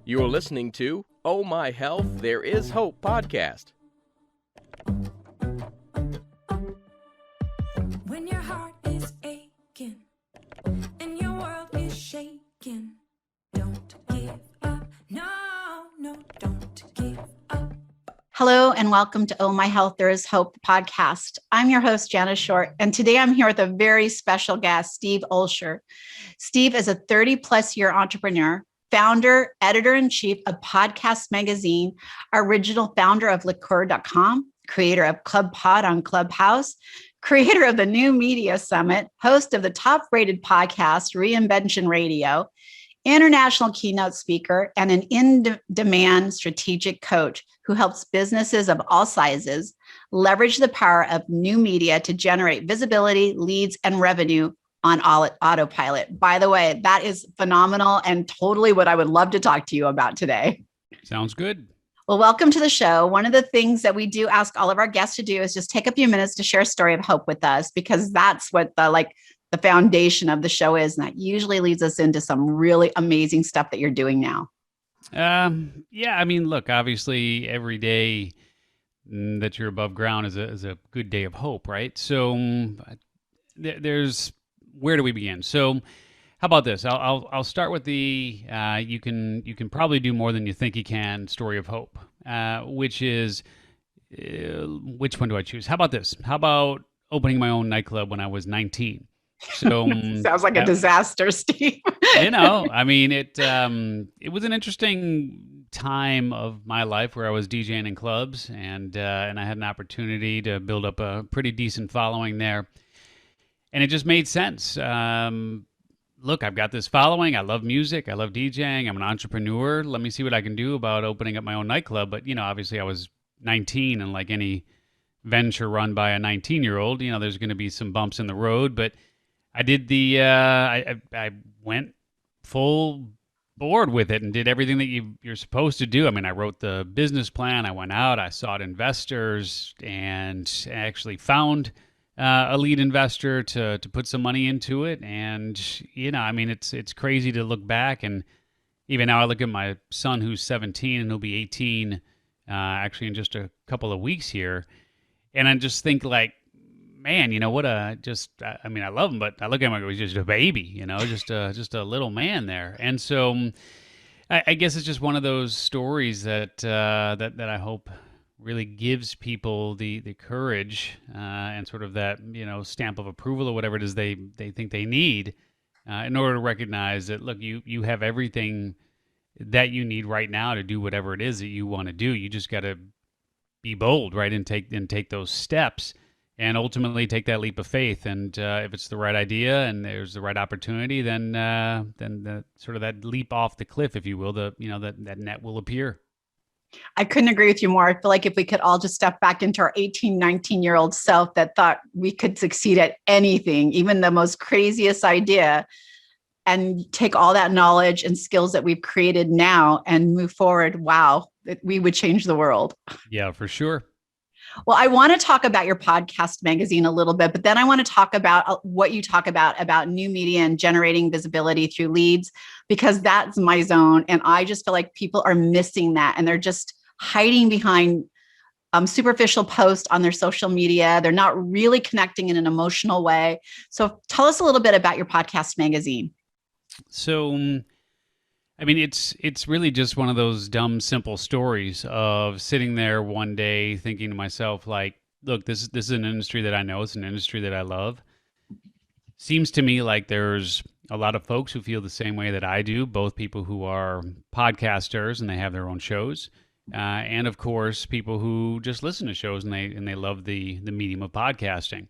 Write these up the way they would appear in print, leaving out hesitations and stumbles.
You're listening to Oh My Health, There Is Hope podcast. When your heart is aching and your world is shaking, don't give up. No, don't give up. Hello and welcome to Oh My Health, There Is Hope podcast. I'm your host, Jana Short, and today I'm here with a very special guest, Steve Olsher. Steve is a 30-plus year entrepreneur, founder, editor-in-chief of Podcast Magazine, original founder of Liqueur.com, creator of ClubPod on Clubhouse, creator of the New Media Summit, host of the top-rated podcast, Reinvention Radio, international keynote speaker, and an in-demand strategic coach who helps businesses of all sizes leverage the power of new media to generate visibility, leads, and revenue on autopilot. By the way, that is phenomenal and totally what I would love to talk to you about today. Sounds good. Well, welcome to the show. One of the things that we do ask all of our guests to do is just take a few minutes to share a story of hope with us, because that's what the foundation of the show is. And that usually leads us into some really amazing stuff that you're doing now. Look, obviously every day that you're above ground is a good day of hope, right? So there's, where do we begin? So how about this? I'll start with the you can probably do more than you think you can story of hope, which is which one do I choose? How about this? How about opening my own nightclub when I was 19? So sounds like a disaster, Steve. It was an interesting time of my life where I was DJing in clubs, and I had an opportunity to build up a pretty decent following there. And it just made sense. Look, I've got this following. I love music. I love DJing. I'm an entrepreneur. Let me see what I can do about opening up my own nightclub. But, obviously I was 19, and like any venture run by a 19-year-old, there's going to be some bumps in the road. But I did I went full board with it and did everything that you're supposed to do. I mean, I wrote the business plan. I went out, I sought investors, and actually found a lead investor to put some money into it. And, it's crazy to look back. And even now I look at my son who's 17 and he'll be 18 actually in just a couple of weeks here. And I just think like, man, I love him, but I look at him like he's just a baby, just a little man there. And so I guess it's just one of those stories that I hope really gives people the courage and sort of that, stamp of approval or whatever it is they think they need in order to recognize that, look, you have everything that you need right now to do whatever it is that you want to do. You just got to be bold, right? And take those steps and ultimately take that leap of faith. And if it's the right idea and there's the right opportunity, then the sort of that leap off the cliff, if you will, that net will appear. I couldn't agree with you more. I feel like if we could all just step back into our 18, 19-year-old self that thought we could succeed at anything, even the most craziest idea, and take all that knowledge and skills that we've created now and move forward, wow, we would change the world. Yeah, for sure. Well, I want to talk about your podcast magazine a little bit, but then I want to talk about what you talk about new media and generating visibility through leads, because that's my zone. And I just feel like people are missing that, and they're just hiding behind superficial posts on their social media. They're not really connecting in an emotional way. So tell us a little bit about your podcast magazine. So it's really just one of those dumb, simple stories of sitting there one day thinking to myself, like, look, this is an industry that I know. It's an industry that I love. Seems to me like there's a lot of folks who feel the same way that I do, both people who are podcasters and they have their own shows, and of course, people who just listen to shows and they love the medium of podcasting.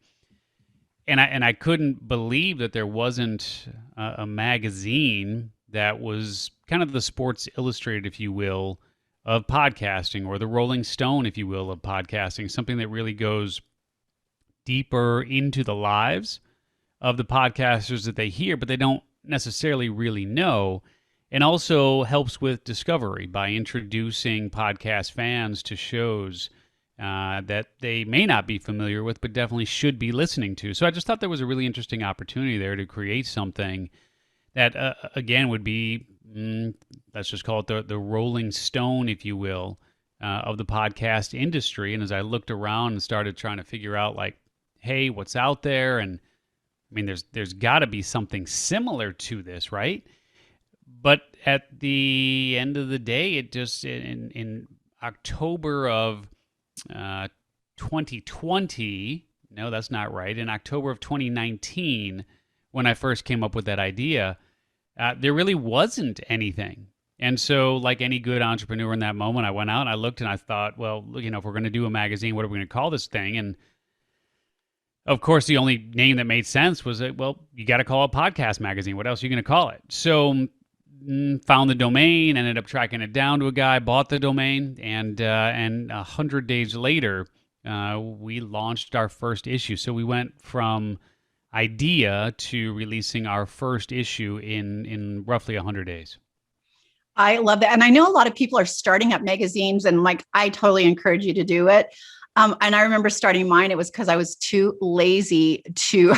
And I couldn't believe that there wasn't a magazine that was kind of the Sports Illustrated, if you will, of podcasting, or the Rolling Stone, if you will, of podcasting, something that really goes deeper into the lives of the podcasters that they hear, but they don't necessarily really know, and also helps with discovery by introducing podcast fans to shows that they may not be familiar with, but definitely should be listening to. So I just thought there was a really interesting opportunity there to create something that, again, would be let's just call it the Rolling Stone, if you will, of the podcast industry. And as I looked around and started trying to figure out, like, hey, what's out there? And I mean, there's got to be something similar to this, right? But at the end of the day, it just in October of 2020, no, that's not right. In October of 2019, when I first came up with that idea, there really wasn't anything. And so, like any good entrepreneur in that moment, I went out and I looked and I thought, well, if we're going to do a magazine, what are we going to call this thing? And of course, the only name that made sense was that, well, you got to call it podcast magazine. What else are you going to call it? So found the domain, ended up tracking it down to a guy, bought the domain, and 100 days later, we launched our first issue. So we went from idea to releasing our first issue in roughly 100 days. I love that. And I know a lot of people are starting up magazines, and like, I totally encourage you to do it. And I remember starting mine. It was because I was too lazy to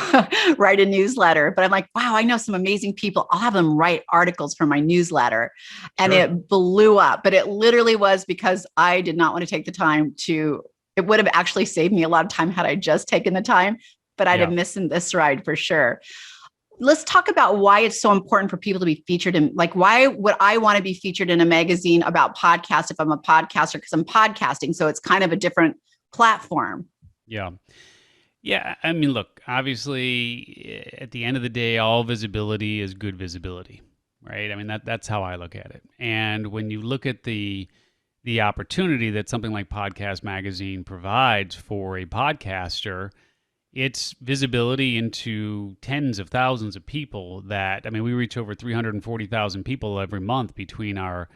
write a newsletter. But I'm like, wow, I know some amazing people. I'll have them write articles for my newsletter. And Sure. It blew up. But it literally was because I did not want to take the time to, it would have actually saved me a lot of time had I just taken the time, but I'd have missed this ride for sure. Let's talk about why it's so important for people to be featured in, like, why would I want to be featured in a magazine about podcasts if I'm a podcaster? Because I'm podcasting. So it's kind of a different platform. Yeah. Yeah. I mean, look, obviously, at the end of the day, all visibility is good visibility, right? I mean, that's how I look at it. And when you look at the opportunity that something like Podcast Magazine provides for a podcaster, it's visibility into tens of thousands of people that, I mean, we reach over 340,000 people every month between our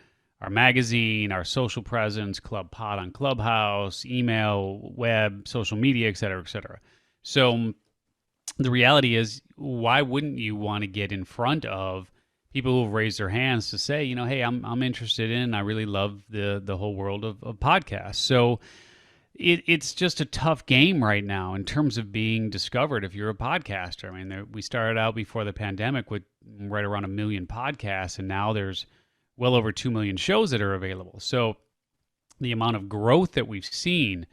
magazine, our social presence, ClubPod on Clubhouse, email, web, social media, et cetera, et cetera. So the reality is, why wouldn't you want to get in front of people who have raised their hands to say, hey, I'm interested in, I really love the whole world of podcasts. So it's just a tough game right now in terms of being discovered if you're a podcaster. I mean, we started out before the pandemic with right around 1 million podcasts, and now there's well over 2 million shows that are available. So the amount of growth that we've seen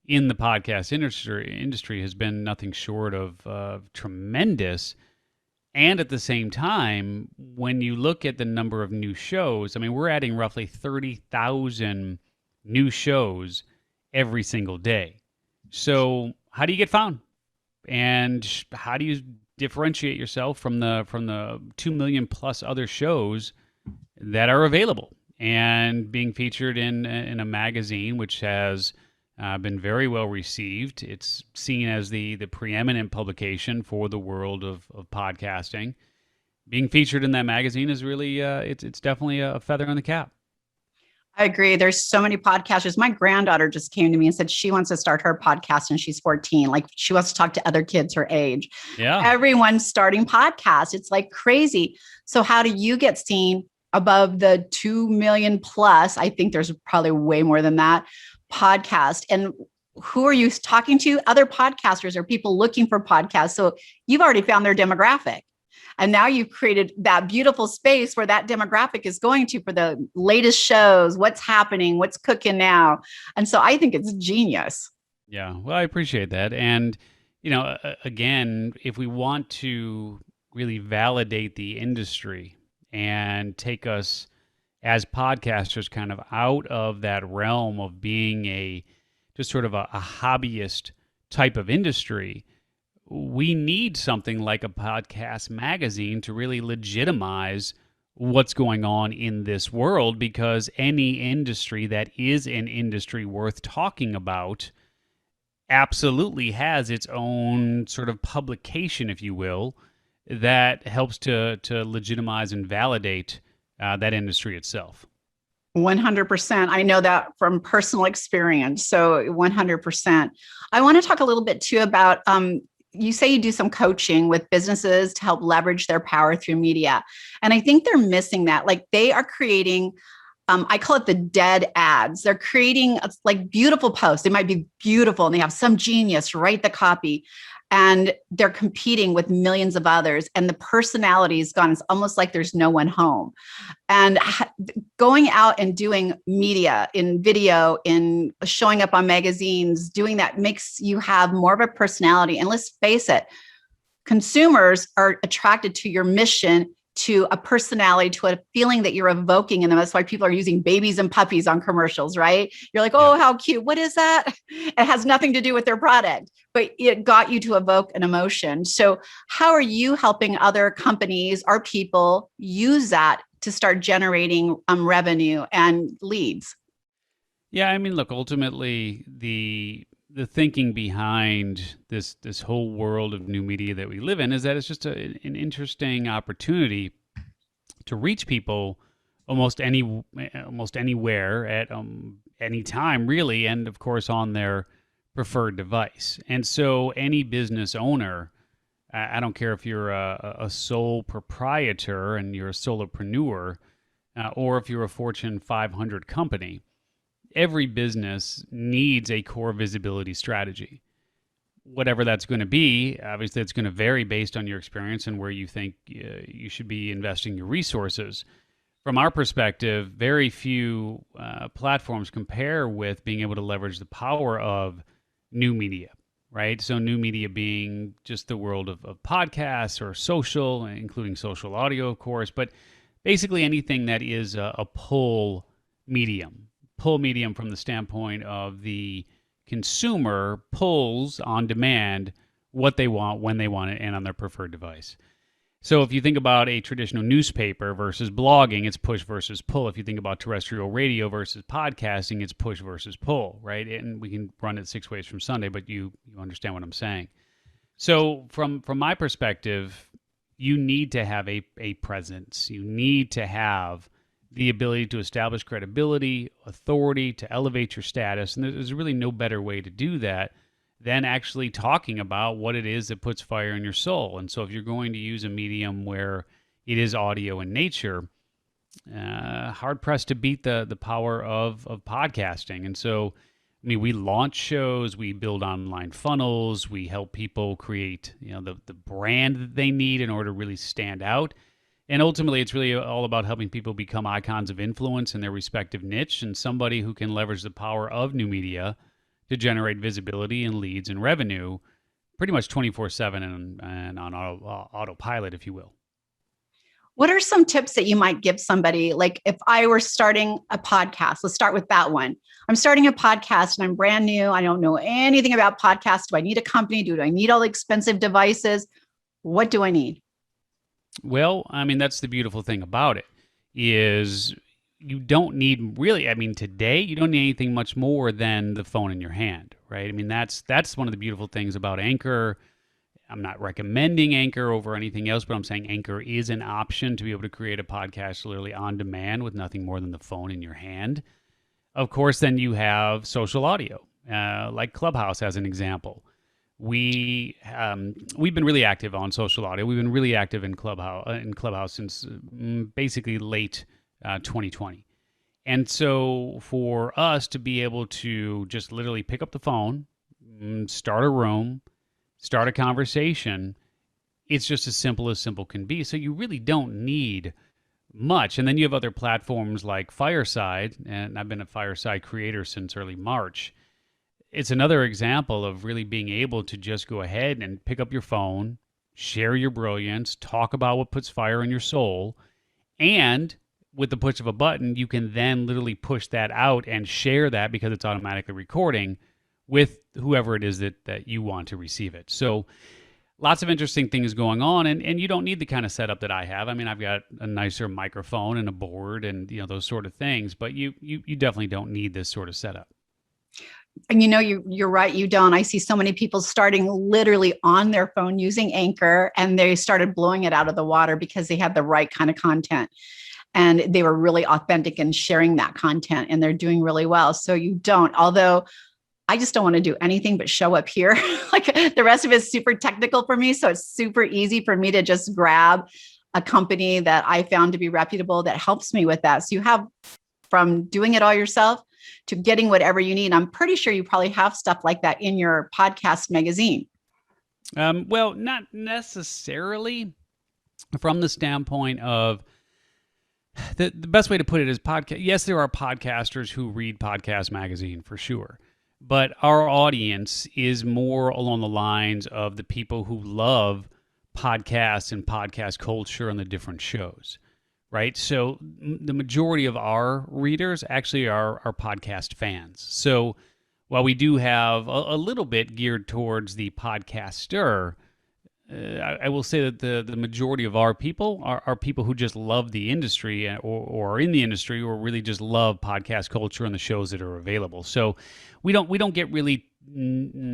in the podcast industry has been nothing short of tremendous. And at the same time, when you look at the number of new shows, I mean, we're adding roughly 30,000 new shows every single day. So how do you get found? And how do you differentiate yourself from the 2 million plus other shows that are available and being featured in a magazine which has been very well received? It's seen as the preeminent publication for the world of podcasting. Being featured in that magazine is really it's definitely a feather in the cap. I agree. There's so many podcasters. My granddaughter just came to me and said she wants to start her podcast and she's 14. Like, she wants to talk to other kids her age. Yeah. Everyone's starting podcasts. It's like crazy. So how do you get seen above the 2 million plus? I think there's probably way more than that podcast. And who are you talking to? Other podcasters or people looking for podcasts. So you've already found their demographic. And now you've created that beautiful space where that demographic is going to for the latest shows, what's happening, what's cooking now. And so I think it's genius. Yeah, well, I appreciate that. And, again, if we want to really validate the industry and take us as podcasters kind of out of that realm of being just sort of a hobbyist type of industry, we need something like a podcast magazine to really legitimize what's going on in this world, because any industry that is an industry worth talking about absolutely has its own sort of publication, if you will, that helps to legitimize and validate that industry itself. 100%. I know that from personal experience. So 100%. I want to talk a little bit too about, you say you do some coaching with businesses to help leverage their power through media. And I think they're missing that. Like, they are creating, I call it the dead ads. They're creating like beautiful posts. They might be beautiful and they have some genius write the copy. and they're competing with millions of others, and the personality is gone. It's almost like there's no one home. And going out and doing media in video, in showing up on magazines, doing that makes you have more of a personality. And let's face it, consumers are attracted to your mission, to a personality, to a feeling that you're evoking in them. That's why people are using babies and puppies on commercials, right? You're like, oh, how cute. What is that? It has nothing to do with their product, but it got you to evoke an emotion. So how are you helping other companies or people use that to start generating revenue and leads? Yeah, I mean, look, ultimately, the thinking behind this whole world of new media that we live in is that it's just an interesting opportunity to reach people almost anywhere at any time, really, and of course on their preferred device. And so any business owner, I don't care if you're a sole proprietor and you're a solopreneur, or if you're a Fortune 500 company, every business needs a core visibility strategy. Whatever that's going to be, obviously it's going to vary based on your experience and where you think you should be investing your resources. From our perspective, very few platforms compare with being able to leverage the power of new media, right? So new media being just the world of podcasts or social, including social audio, of course, but basically anything that is a pull medium from the standpoint of the consumer pulls on demand what they want, when they want it, and on their preferred device. So if you think about a traditional newspaper versus blogging, it's push versus pull. If you think about terrestrial radio versus podcasting, it's push versus pull, right? And we can run it 6 ways from Sunday, but you understand what I'm saying. So from my perspective, you need to have a presence. You need to have the ability to establish credibility, authority, to elevate your status. And there's really no better way to do that than actually talking about what it is that puts fire in your soul. And so if you're going to use a medium where it is audio in nature, hard pressed to beat the power of podcasting. And so, I mean, we launch shows, we build online funnels, we help people create, the brand that they need in order to really stand out. And ultimately, it's really all about helping people become icons of influence in their respective niche, and somebody who can leverage the power of new media to generate visibility and leads and revenue pretty much 24/7 and on autopilot, if you will. What are some tips that you might give somebody? Like if I were starting a podcast, let's start with that one. I'm starting a podcast and I'm brand new. I don't know anything about podcasts. Do I need a company? Do I need all the expensive devices? What do I need? Well, I mean, that's the beautiful thing about it is you don't need really, I mean, today you don't need anything much more than the phone in your hand, right? I mean, that's one of the beautiful things about Anchor. I'm not recommending Anchor over anything else, but I'm saying Anchor is an option to be able to create a podcast literally on demand with nothing more than the phone in your hand. Of course, then you have social audio, like Clubhouse as an example. We've been really active on social audio. We've been really active in Clubhouse since basically late 2020. And so for us to be able to just literally pick up the phone, start a room, start a conversation, it's just as simple can be. So you really don't need much. And then you have other platforms like Fireside, and I've been a Fireside creator since early March. It's another example of really being able to just go ahead and pick up your phone, share your brilliance, talk about what puts fire in your soul, and with the push of a button, you can then literally push that out and share that because it's automatically recording with whoever it is that you want to receive it. So lots of interesting things going on, and you don't need the kind of setup that I have. I mean, I've got a nicer microphone and a board and those sort of things, but you definitely don't need this sort of setup. And you're right, you don't. I see so many people starting literally on their phone using Anchor, and they started blowing it out of the water because they had the right kind of content. And they were really authentic in sharing that content, and they're doing really well. So you don't, although I just don't want to do anything but show up here. Like the rest of it is super technical for me. So it's super easy for me to just grab a company that I found to be reputable that helps me with that. So you have from doing it all yourself to getting whatever you need. I'm pretty sure you probably have stuff like that in your podcast magazine. Well, not necessarily from the standpoint of the best way to put it is podcast. Yes, there are podcasters who read Podcast Magazine for sure, but our audience is more along the lines of the people who love podcasts and podcast culture and the different shows, right? So the majority of our readers actually are podcast fans. So while we do have a little bit geared towards the podcaster, I will say that the majority of our people are people who just love the industry or are in the industry or really just love podcast culture and the shows that are available. So we don't get really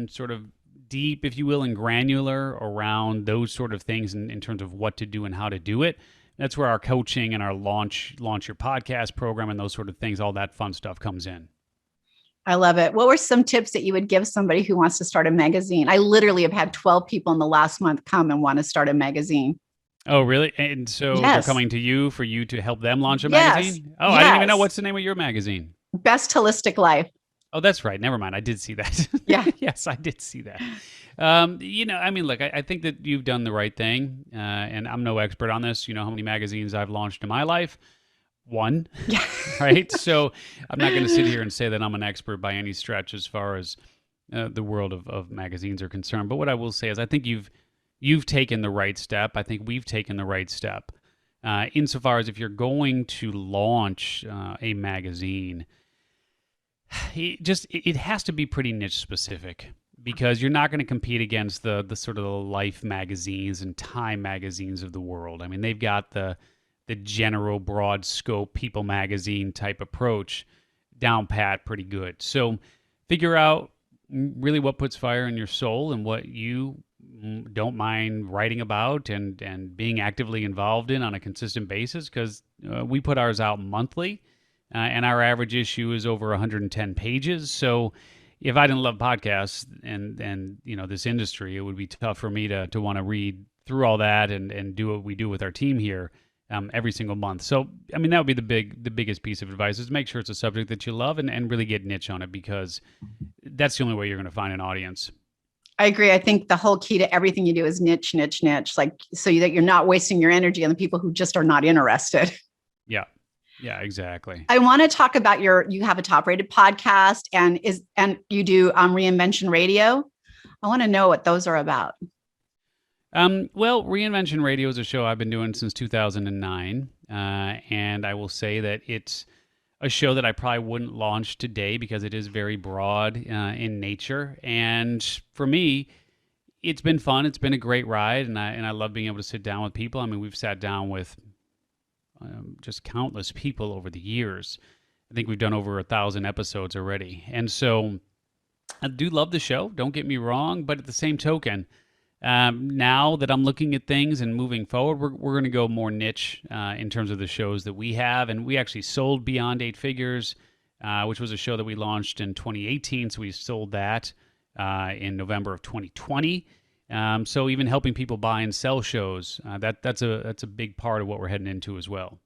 sort of deep, if you will, and granular around those sort of things in terms of what to do and how to do it. That's where our coaching and our launch your podcast program and those sort of things, all that fun stuff comes in. I love it. What were some tips that you would give somebody who wants to start a magazine? I literally have had 12 people in the last month come and want to start a magazine. Oh, really? And so Yes. they're coming to you for you to help them launch a Yes. magazine? Oh, I didn't even know. Yes. What's the name of your magazine? Best Holistic Life. Oh, that's right. Never mind. I did see that. Yeah. Yes, I did see that. I mean, look, I think that you've done the right thing, and I'm no expert on this. You know how many magazines I've launched in my life? One, Yeah. right? So I'm not going to sit here and say that I'm an expert by any stretch as far as the world of magazines are concerned. But what I will say is I think you've taken the right step. I think we've taken the right step. Insofar as if you're going to launch a magazine, it has to be pretty niche specific, because you're not going to compete against the sort of the Life magazines and Time magazines of the world. I mean, they've got the general broad scope People magazine type approach down pat pretty good. So figure out really what puts fire in your soul and what you don't mind writing about and being actively involved in on a consistent basis, because we put ours out monthly. And our average issue is over 110 pages. So if I didn't love podcasts and this industry, it would be tough for me to want to read through all that and do what we do with our team here every single month. So, I mean, that would be the biggest piece of advice, is make sure it's a subject that you love and really get niche on it, because that's the only way you're going to find an audience. I agree. I think the whole key to everything you do is niche, like so that you're not wasting your energy on the people who just are not interested. Yeah, exactly. I want to talk about you have a top rated podcast and you do Reinvention Radio. I want to know what those are about. Well, Reinvention Radio is a show I've been doing since 2009. And I will say that it's a show that I probably wouldn't launch today because it is very broad in nature. And for me, it's been fun. It's been a great ride. And I love being able to sit down with people. I mean, we've sat down with just countless people over the years. I think we've done over 1,000 episodes already. And so I do love the show, don't get me wrong, but at the same token, now that I'm looking at things and moving forward, we're going to go more niche in terms of the shows that we have. And we actually sold Beyond Eight Figures, which was a show that we launched in 2018. So we sold that in November of 2020. So even helping people buy and sell shows, that's a big part of what we're heading into as well.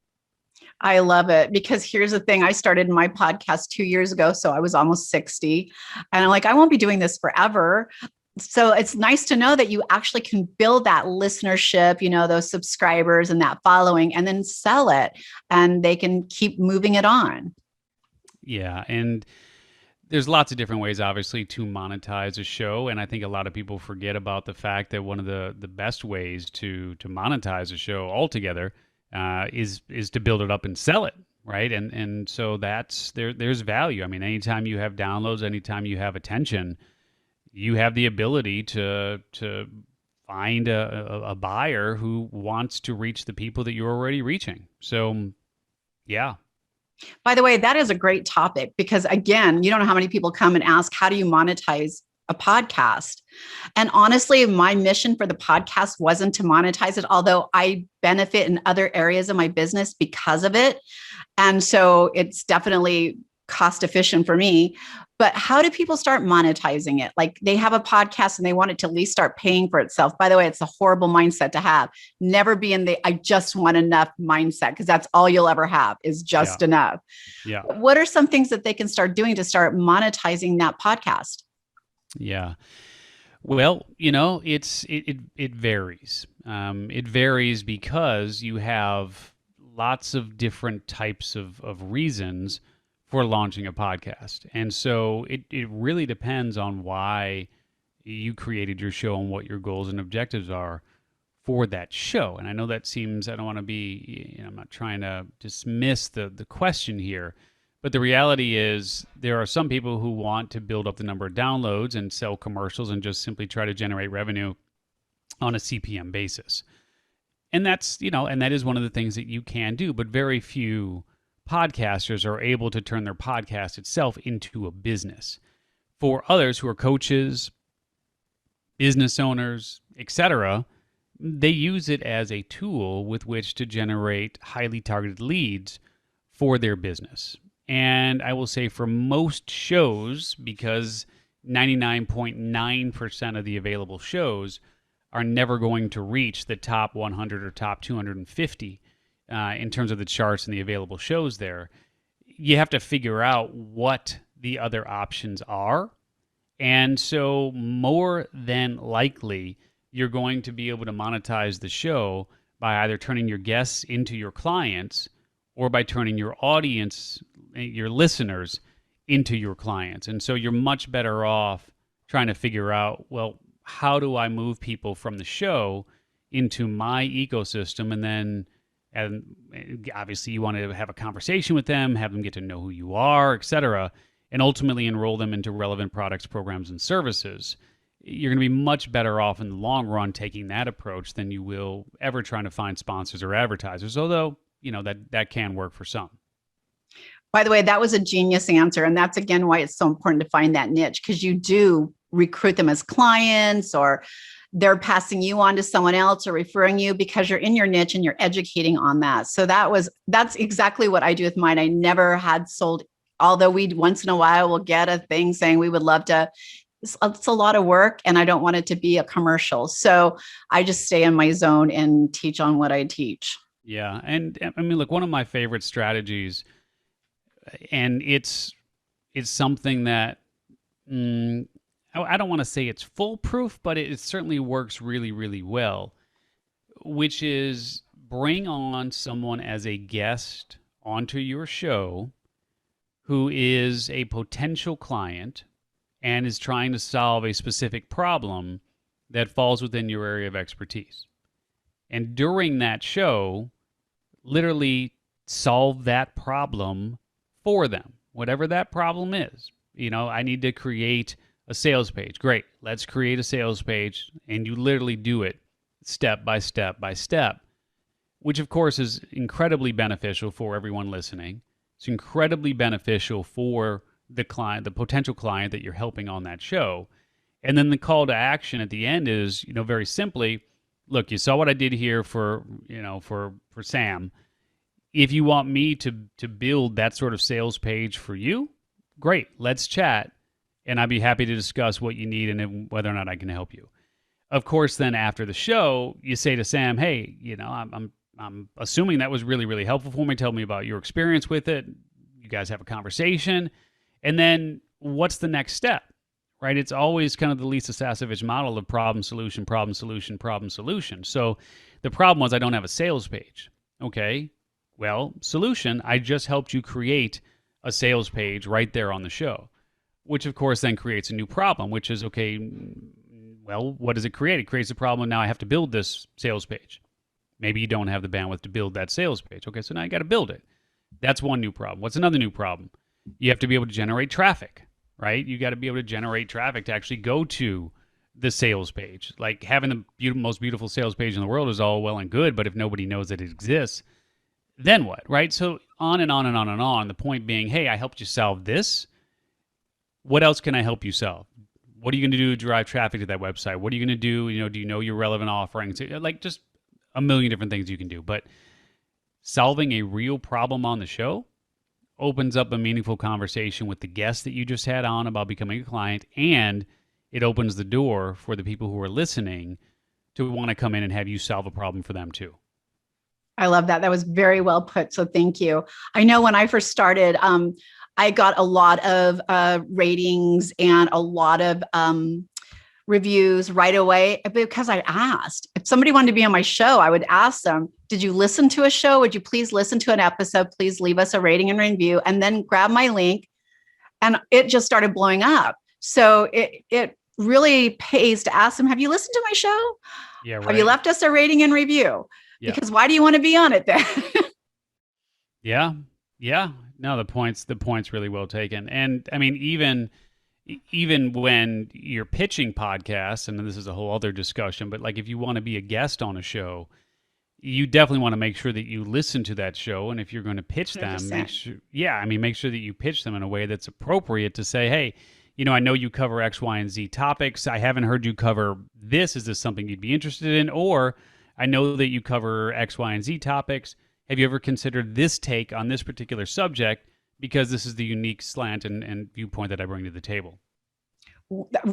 I love it, because here's the thing. I started my podcast 2 years ago, so I was almost 60. And I'm like, I won't be doing this forever. So it's nice to know that you actually can build that listenership, those subscribers and that following, and then sell it, and they can keep moving it on. Yeah. And there's lots of different ways, obviously, to monetize a show. And I think a lot of people forget about the fact that one of the best ways to monetize a show altogether is to build it up and sell it, right? And so there's value. I mean, anytime you have downloads, anytime you have attention, you have the ability to find a buyer who wants to reach the people that you're already reaching. So, yeah. By the way, that is a great topic, because again, you don't know how many people come and ask, how do you monetize a podcast? And honestly, my mission for the podcast wasn't to monetize it, although I benefit in other areas of my business because of it. And so it's definitely cost efficient for me. But how do people start monetizing it? Like, they have a podcast and they want it to at least start paying for itself. By the way, it's a horrible mindset to have. Never be in the I just want enough mindset, because that's all you'll ever have is just enough. Yeah. What are some things that they can start doing to start monetizing that podcast? Yeah. Well, it varies. It varies because you have lots of different types of reasons for launching a podcast. And so it really depends on why you created your show and what your goals and objectives are for that show. And I know that seems, I don't want to be, I'm not trying to dismiss the question here, but the reality is there are some people who want to build up the number of downloads and sell commercials and just simply try to generate revenue on a CPM basis. And that's, and that is one of the things that you can do, but very few podcasters are able to turn their podcast itself into a business. For others who are coaches, business owners, etc., they use it as a tool with which to generate highly targeted leads for their business. And I will say for most shows, because 99.9% of the available shows are never going to reach the top 100 or top 250 in terms of the charts and the available shows there, you have to figure out what the other options are. And so more than likely, you're going to be able to monetize the show by either turning your guests into your clients or by turning your audience, your listeners, into your clients. And so you're much better off trying to figure out, well, how do I move people from the show into my ecosystem? And obviously you want to have a conversation with them, have them get to know who you are, etc., and ultimately enroll them into relevant products, programs, and services. You're going to be much better off in the long run taking that approach than you will ever trying to find sponsors or advertisers, although, that can work for some. By the way, that was a genius answer. And that's, again, why it's so important to find that niche, because you do recruit them as clients, or they're passing you on to someone else or referring you because you're in your niche and you're educating on that. So that's exactly what I do with mine. I never had sold, although we once in a while will get a thing saying we would love to. It's a lot of work and I don't want it to be a commercial. So I just stay in my zone and teach on what I teach. Yeah. And I mean, look, one of my favorite strategies, and it's something that I don't want to say it's foolproof, but it certainly works really, really well, which is bring on someone as a guest onto your show who is a potential client and is trying to solve a specific problem that falls within your area of expertise. And during that show, literally solve that problem for them, whatever that problem is. I need to create a sales page. Great, let's create a sales page. And you literally do it step by step by step, which of course is incredibly beneficial for everyone listening. It's incredibly beneficial for the client, the potential client that you're helping on that show. And then the call to action at the end is, very simply, look, you saw what I did here for Sam. If you want me to build that sort of sales page for you, great, let's chat. And I'd be happy to discuss what you need and whether or not I can help you. Of course, then after the show, you say to Sam, hey, I'm assuming that was really, really helpful for me. Tell me about your experience with it. You guys have a conversation. And then what's the next step, right? It's always kind of the Lisa Sasevich model of problem, solution, problem, solution, problem, solution. So the problem was I don't have a sales page. Okay, well, solution, I just helped you create a sales page right there on the show, which of course then creates a new problem, which is, okay, well, what does it create? It creates a problem. Now I have to build this sales page. Maybe you don't have the bandwidth to build that sales page. Okay, so now you got to build it. That's one new problem. What's another new problem? You have to be able to generate traffic, right? You got to be able to generate traffic to actually go to the sales page. Like having the most beautiful sales page in the world is all well and good, but if nobody knows that it exists, then what, right? So on and on and on and on. The point being, hey, I helped you solve this. What else can I help you solve? What are you going to do to drive traffic to that website? What are you going to do? Do you know your relevant offerings? Like just a million different things you can do. But solving a real problem on the show opens up a meaningful conversation with the guest that you just had on about becoming a client, and it opens the door for the people who are listening to want to come in and have you solve a problem for them too. I love that. That was very well put. So thank you. I know when I first started, I got a lot of ratings and a lot of reviews right away because I asked. If somebody wanted to be on my show, I would ask them, did you listen to a show? Would you please listen to an episode? Please leave us a rating and review, and then grab my link. And it just started blowing up. So it really pays to ask them, have you listened to my show? Yeah, right. Have you left us a rating and review? Yeah. Because why do you want to be on it then? Yeah. No, the point's really well taken. And I mean, even when you're pitching podcasts, and this is a whole other discussion, but like if you want to be a guest on a show, you definitely want to make sure that you listen to that show. And if you're going to pitch them, make sure that you pitch them in a way that's appropriate to say, hey, I know you cover X, Y, and Z topics. I haven't heard you cover this. Is this something you'd be interested in? Or I know that you cover X, Y, and Z topics. Have you ever considered this take on this particular subject? Because this is the unique slant and viewpoint that I bring to the table.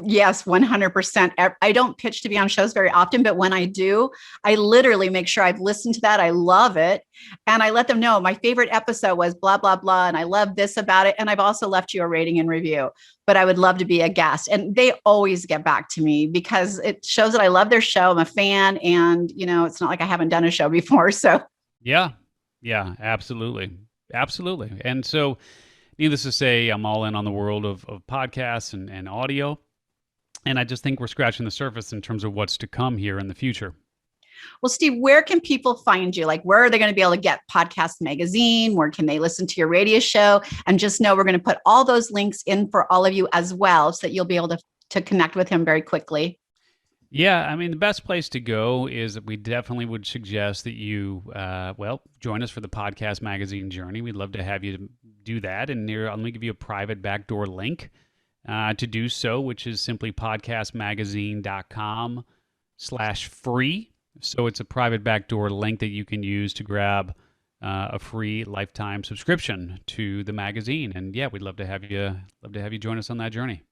Yes, 100%. I don't pitch to be on shows very often, but when I do, I literally make sure I've listened to that. I love it. And I let them know my favorite episode was blah, blah, blah. And I love this about it. And I've also left you a rating and review, but I would love to be a guest. And they always get back to me because it shows that I love their show. I'm a fan. And, it's not like I haven't done a show before. So yeah, absolutely. Absolutely. And so, needless to say, I'm all in on the world of podcasts and audio. And I just think we're scratching the surface in terms of what's to come here in the future. Well, Steve, where can people find you? Like, where are they going to be able to get Podcast Magazine? Where can they listen to your radio show? And just know we're going to put all those links in for all of you as well, so that you'll be able to connect with him very quickly. Yeah, I mean, the best place to go is that we definitely would suggest that you, join us for the Podcast Magazine journey. We'd love to have you do that. And let me give you a private backdoor link to do so, which is simply podcastmagazine.com/free. So it's a private backdoor link that you can use to grab a free lifetime subscription to the magazine. And yeah, we'd love to have you join us on that journey.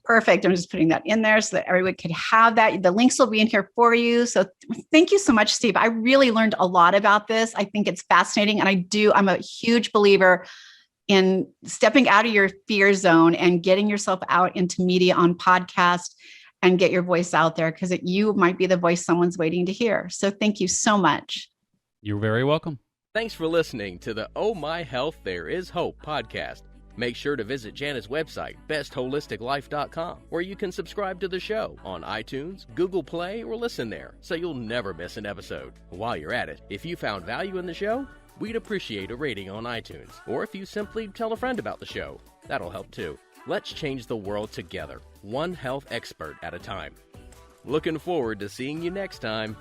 Perfect. I'm just putting that in there so that everyone could have that. The links will be in here for you. So thank you so much, Steve. I really learned a lot about this. I think it's fascinating. And I'm a huge believer in stepping out of your fear zone and getting yourself out into media on podcast and get your voice out there, because you might be the voice someone's waiting to hear. So thank you so much. You're very welcome. Thanks for listening to the Oh My Health, There Is Hope podcast. Make sure to visit Jana's website, bestholisticlife.com, where you can subscribe to the show on iTunes, Google Play, or listen there, so you'll never miss an episode. While you're at it, if you found value in the show, we'd appreciate a rating on iTunes, or if you simply tell a friend about the show, that'll help too. Let's change the world together, one health expert at a time. Looking forward to seeing you next time.